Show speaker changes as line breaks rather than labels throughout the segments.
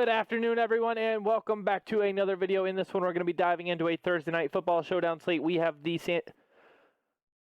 Good afternoon, everyone, and welcome back to another video. In this one, we're going to be diving into a Thursday night football showdown slate. We have the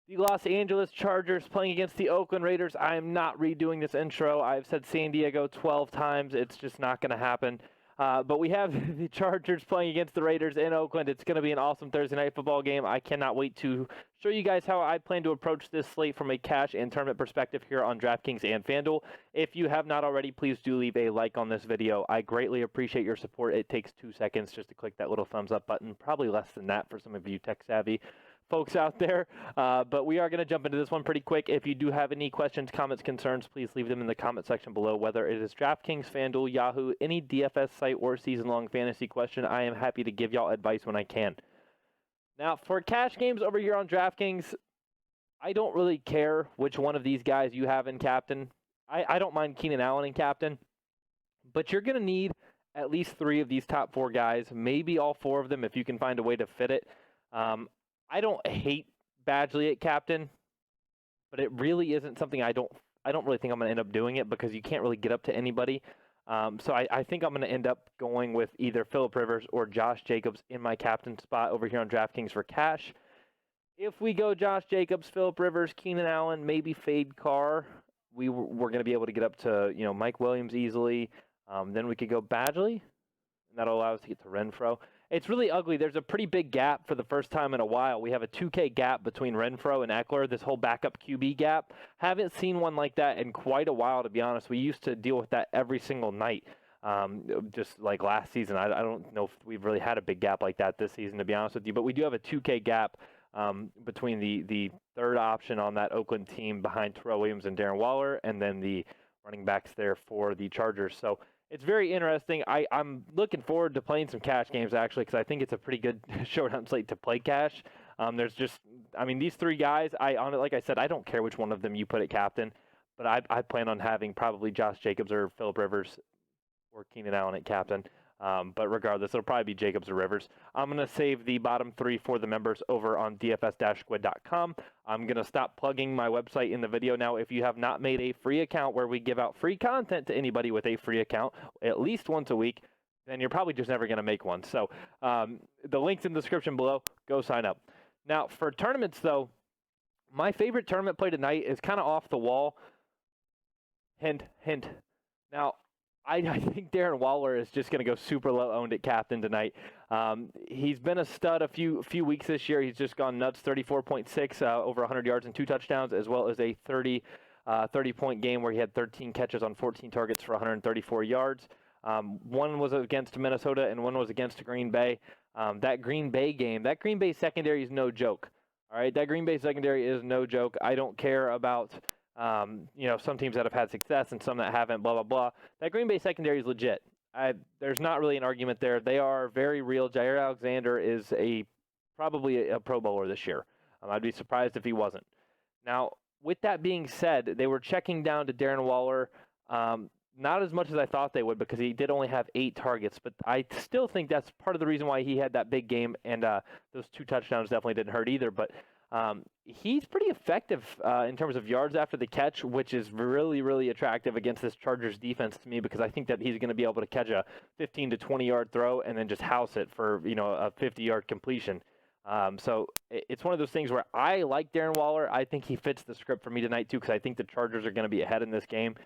Los Angeles Chargers playing against the Oakland Raiders. I am not redoing this intro. I've said San Diego 12 times. It's just not going to happen. But we have the Chargers playing against the Raiders in Oakland. It's going to be an awesome Thursday night football game. I cannot wait to show you guys how I plan to approach this slate from a cash and tournament perspective here on Draftkings and FanDuel. If you have not already, please do leave a like on this video. I greatly appreciate your support. It takes 2 seconds just to click that little thumbs up button, probably less than that for some of you tech-savvy folks out there. But we are going to jump into this one pretty quick. If you do have any questions, comments, concerns, please leave them in the comment section below. Whether it is DraftKings, FanDuel, Yahoo, any DFS site or season-long fantasy question, I am happy to give y'all advice when I can. Now, for cash games over here on DraftKings, I don't really care which one of these guys you have in captain. I don't mind Keenan Allen in captain, but you're going to need at least 3 of these top 4 guys, maybe all 4 of them if you can find a way to fit it. I don't hate Badgley at captain, but it really isn't something I don't really think I'm going to end up doing it because you can't really get up to anybody. So I think I'm going to end up going with either Phillip Rivers or Josh Jacobs in my captain spot over here on DraftKings for cash. If we go Josh Jacobs, Phillip Rivers, Keenan Allen, maybe fade Carr, we're going to be able to get up to Mike Williams easily. Then we could go Badgley, and that'll allow us to get to Renfrow. It's really ugly. There's a pretty big gap for the first time in a while. We have a 2K gap between Renfrow and Eckler, this whole backup QB gap. Haven't seen one like that in quite a while, to be honest. We used to deal with that every single night, just like last season. I don't know if we've really had a big gap like that this season, to be honest with you. But we do have a 2K gap between the third option on that Oakland team behind Terrell Williams and Darren Waller, and then the running backs there for the Chargers. So it's very interesting. I'm looking forward to playing some cash games, actually, because I think it's a pretty good showdown slate to play cash. These 3 guys, like I said, I don't care which one of them you put at captain, but I plan on having probably Josh Jacobs or Phillip Rivers or Keenan Allen at captain. But regardless, it'll probably be Jacobs or Rivers. I'm going to save the bottom 3 for the members over on dfs-squid.com. I'm going to stop plugging my website in the video now. If you have not made a free account where we give out free content to anybody with a free account at least once a week, then you're probably just never going to make one. So the link's in the description below. Go sign up. Now, for tournaments, though, my favorite tournament play tonight is kind of off the wall. Hint, hint. Now, I think Darren Waller is just going to go super low owned at captain tonight. He's been a stud a few weeks this year. He's just gone nuts, 34.6, over 100 yards and 2 touchdowns, as well as a 30-point game where he had 13 catches on 14 targets for 134 yards. One was against Minnesota and one was against Green Bay. That Green Bay game, that Green Bay secondary is no joke. All right, that Green Bay secondary is no joke. I don't care about some teams that have had success and some that haven't, blah, blah, blah. That Green Bay secondary is legit. There's not really an argument there. They are very real. Jair Alexander is probably a Pro Bowler this year. I'd be surprised if he wasn't. Now, with that being said, they were checking down to Darren Waller, not as much as I thought they would because he did only have 8 targets, but I still think that's part of the reason why he had that big game, and those 2 touchdowns definitely didn't hurt either, but he's pretty effective in terms of yards after the catch, which is really, really attractive against this Chargers defense to me because I think that he's going to be able to catch a 15 to 20-yard throw and then just house it for a 50-yard completion. So it's one of those things where I like Darren Waller. I think he fits the script for me tonight too because I think the Chargers are going to be ahead in this game,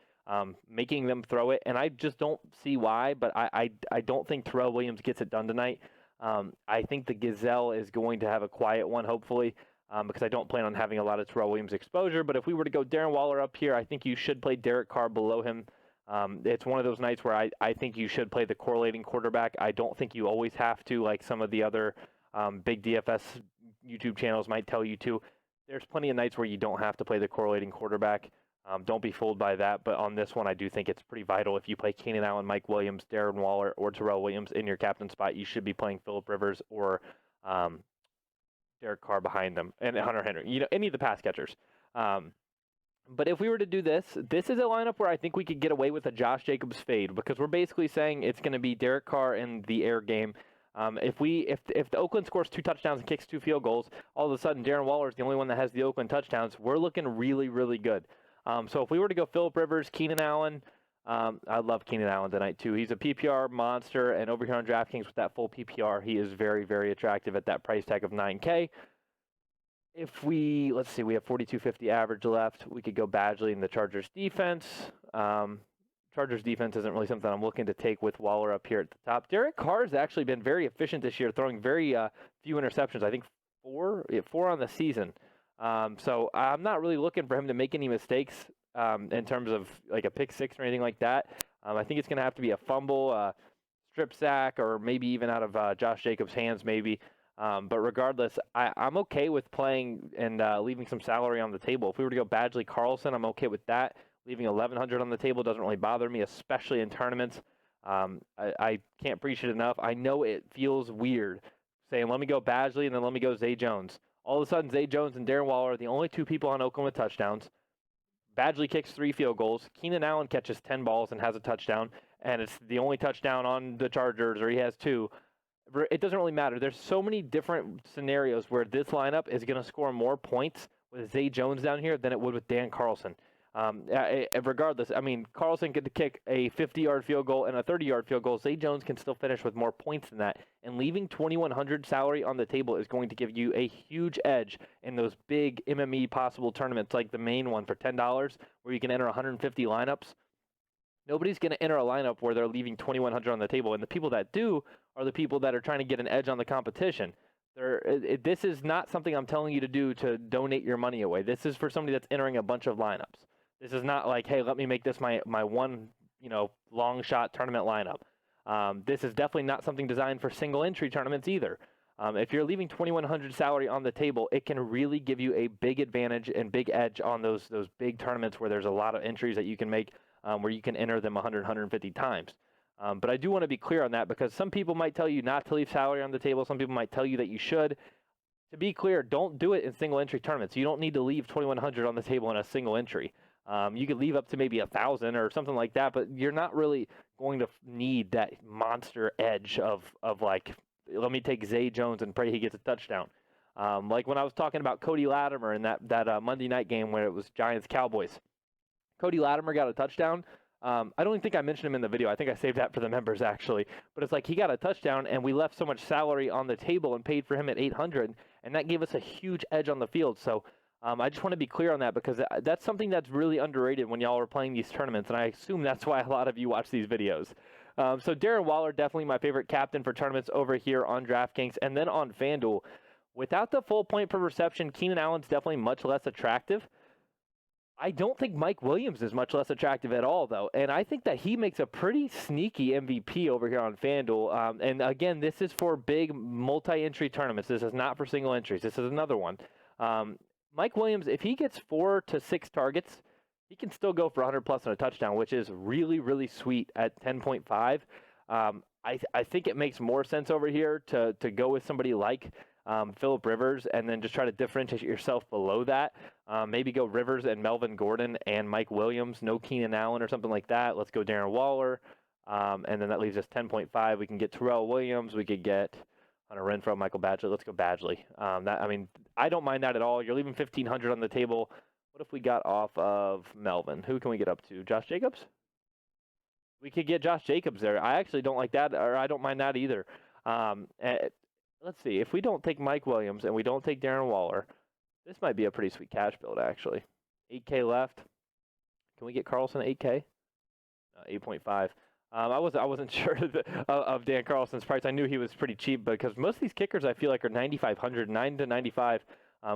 making them throw it. And I just don't see why, but I don't think Terrell Williams gets it done tonight. I think the Gazelle is going to have a quiet one, hopefully. Because I don't plan on having a lot of Terrell Williams exposure. But if we were to go Darren Waller up here, I think you should play Derek Carr below him. It's one of those nights where I think you should play the correlating quarterback. I don't think you always have to, like some of the other big DFS YouTube channels might tell you to. There's plenty of nights where you don't have to play the correlating quarterback. Don't be fooled by that. But on this one, I do think it's pretty vital. If you play Keenan Allen, Mike Williams, Darren Waller, or Terrell Williams in your captain spot, you should be playing Phillip Rivers or Derek Carr behind them, and Hunter Henry, any of the pass catchers. But if we were to do this is a lineup where I think we could get away with a Josh Jacobs fade because we're basically saying it's going to be Derek Carr in the air game. If the Oakland scores 2 touchdowns and kicks 2 field goals, all of a sudden Darren Waller is the only one that has the Oakland touchdowns. We're looking really, really good. So if we were to go Phillip Rivers, Keenan Allen, I love Keenan Allen tonight, too. He's a PPR monster, and over here on DraftKings with that full PPR, he is very, very attractive at that price tag of $9K. If we, let's see, we have 42.50 average left. We could go Badgley in the Chargers defense. Chargers defense isn't really something I'm looking to take with Waller up here at the top. Derek Carr has actually been very efficient this year, throwing very few interceptions. I think four on the season. So I'm not really looking for him to make any mistakes in terms of like a pick six or anything like that. I think it's going to have to be a fumble, strip sack, or maybe even out of Josh Jacobs' hands maybe. But regardless, I'm okay with playing and leaving some salary on the table. If we were to go Badgley Carlson, I'm okay with that. Leaving $1,100 on the table doesn't really bother me, especially in tournaments. I can't preach it enough. I know it feels weird saying, let me go Badgley and then let me go Zay Jones. All of a sudden, Zay Jones and Darren Waller are the only two people on Oakland with touchdowns. Badgley kicks 3 field goals. Keenan Allen catches 10 balls and has a touchdown, and it's the only touchdown on the Chargers, or he has 2. It doesn't really matter. There's so many different scenarios where this lineup is going to score more points with Zay Jones down here than it would with Dan Carlson. Regardless, I mean, Carlson could kick a 50-yard field goal and a 30-yard field goal. Zay Jones can still finish with more points than that. And leaving $2,100 salary on the table is going to give you a huge edge in those big MME possible tournaments like the main one for $10 where you can enter 150 lineups. Nobody's going to enter a lineup where they're leaving $2,100 on the table. And the people that do are the people that are trying to get an edge on the competition. This is not something I'm telling you to do to donate your money away. This is for somebody that's entering a bunch of lineups. This is not like, hey, let me make this my one, long shot tournament lineup. This is definitely not something designed for single entry tournaments either. If you're leaving $2,100 salary on the table, it can really give you a big advantage and big edge on those big tournaments where there's a lot of entries that you can make, where you can enter them 100, 150 times. But I do want to be clear on that because some people might tell you not to leave salary on the table. Some people might tell you that you should. To be clear, don't do it in single entry tournaments. You don't need to leave $2,100 on the table in a single entry. You could leave up to maybe 1,000 or something like that, but you're not really going to need that monster edge of like, let me take Zay Jones and pray he gets a touchdown. Like when I was talking about Cody Latimer in that Monday night game where it was Giants-Cowboys. Cody Latimer got a touchdown. I don't even think I mentioned him in the video. I think I saved that for the members, actually. But it's like he got a touchdown, and we left so much salary on the table and paid for him at $800, and that gave us a huge edge on the field. So I just want to be clear on that because that's something that's really underrated when y'all are playing these tournaments, and I assume that's why a lot of you watch these videos. So Darren Waller, definitely my favorite captain for tournaments over here on DraftKings. And then on FanDuel, without the full point per reception, Keenan Allen's definitely much less attractive. I don't think Mike Williams is much less attractive at all, though. And I think that he makes a pretty sneaky MVP over here on FanDuel. And again, this is for big multi-entry tournaments. This is not for single entries. This is another one. Mike Williams, if he gets 4 to 6 targets, he can still go for 100 plus and a touchdown, which is really, really sweet at 10.5. I think it makes more sense over here to go with somebody like Phillip Rivers and then just try to differentiate yourself below that. Maybe go Rivers and Melvin Gordon and Mike Williams, no Keenan Allen or something like that. Let's go Darren Waller. And then that leaves us 10.5. We can get Terrell Williams. We could get Hunter Renfrow, Michael Badgley. Let's go Badgley. I don't mind that at all. You're leaving $1,500 on the table. What if we got off of Melvin? Who can we get up to? Josh Jacobs? We could get Josh Jacobs there. I actually don't like that, or I don't mind that either. Let's see. If we don't take Mike Williams and we don't take Darren Waller, this might be a pretty sweet cash build, actually. 8K left. Can we get Carlson at 8K? 8.5. I wasn't sure of Dan Carlson's price. I knew he was pretty cheap because most of these kickers I feel like are 9,500, 9 to 95.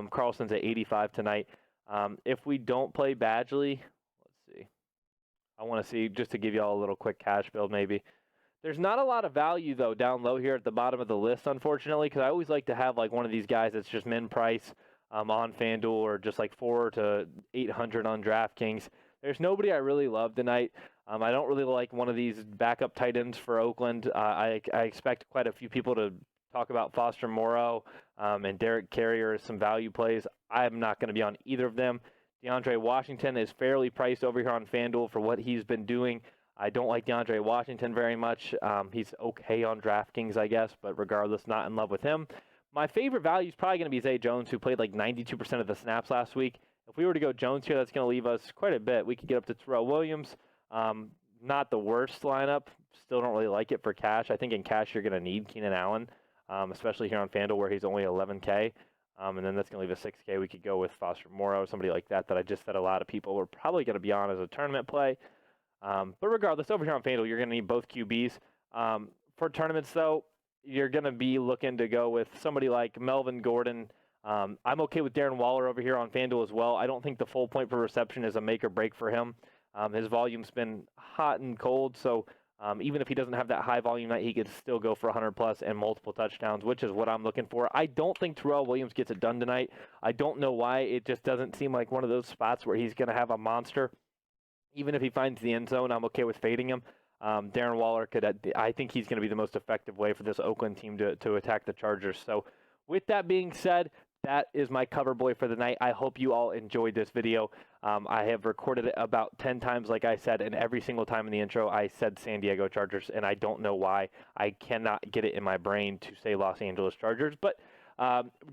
Carlson's at 85 tonight. If we don't play Badgley, let's see. I want to see just to give you all a little quick cash build maybe. There's not a lot of value, though, down low here at the bottom of the list, unfortunately, because I always like to have like one of these guys that's just min price on FanDuel or just like 400 to 800 on DraftKings. There's nobody I really love tonight. I don't really like one of these backup tight ends for Oakland. I expect quite a few people to talk about Foster Moreau and Derek Carrier as some value plays. I'm not going to be on either of them. DeAndre Washington is fairly priced over here on FanDuel for what he's been doing. I don't like DeAndre Washington very much. He's okay on DraftKings, I guess, but regardless, not in love with him. My favorite value is probably going to be Zay Jones, who played like 92% of the snaps last week. If we were to go Jones here, that's going to leave us quite a bit. We could get up to Terrell Williams, not the worst lineup. Still don't really like it for cash. I think in cash you're going to need Keenan Allen, especially here on FanDuel where he's only 11K. And then that's going to leave a 6K. We could go with Foster Moreau, somebody like that I just said a lot of people were probably going to be on as a tournament play. But regardless, over here on FanDuel, you're going to need both QBs. For tournaments, though, you're going to be looking to go with somebody like Melvin Gordon. I'm okay with Darren Waller over here on FanDuel as well. I don't think the full point per reception is a make or break for him. His volume's been hot and cold, so even if he doesn't have that high volume night, he could still go for 100+ and multiple touchdowns, which is what I'm looking for. I don't think Terrell Williams gets it done tonight. I don't know why. It just doesn't seem like one of those spots where he's going to have a monster. Even if he finds the end zone, I'm okay with fading him. Darren Waller I think he's going to be the most effective way for this Oakland team to attack the Chargers. So with that being said, that is my cover boy for the night. I hope you all enjoyed this video. I have recorded it about 10 times, like I said, and every single time in the intro, I said San Diego Chargers, and I don't know why. I cannot get it in my brain to say Los Angeles Chargers, but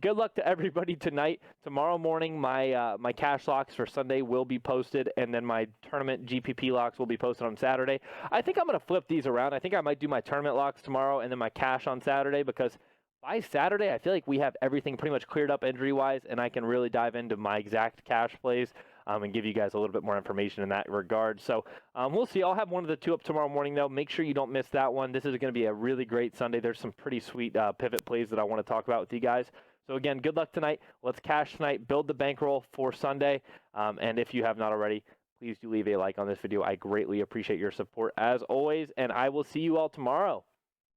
good luck to everybody tonight. Tomorrow morning, my cash locks for Sunday will be posted, and then my tournament GPP locks will be posted on Saturday. I think I'm going to flip these around. I think I might do my tournament locks tomorrow and then my cash on Saturday, because by Saturday, I feel like we have everything pretty much cleared up injury-wise, and I can really dive into my exact cash plays and give you guys a little bit more information in that regard. So we'll see. I'll have one of the two up tomorrow morning, though. Make sure you don't miss that one. This is going to be a really great Sunday. There's some pretty sweet pivot plays that I want to talk about with you guys. So, again, good luck tonight. Let's cash tonight. Build the bankroll for Sunday. And if you have not already, please do leave a like on this video. I greatly appreciate your support, as always, and I will see you all tomorrow.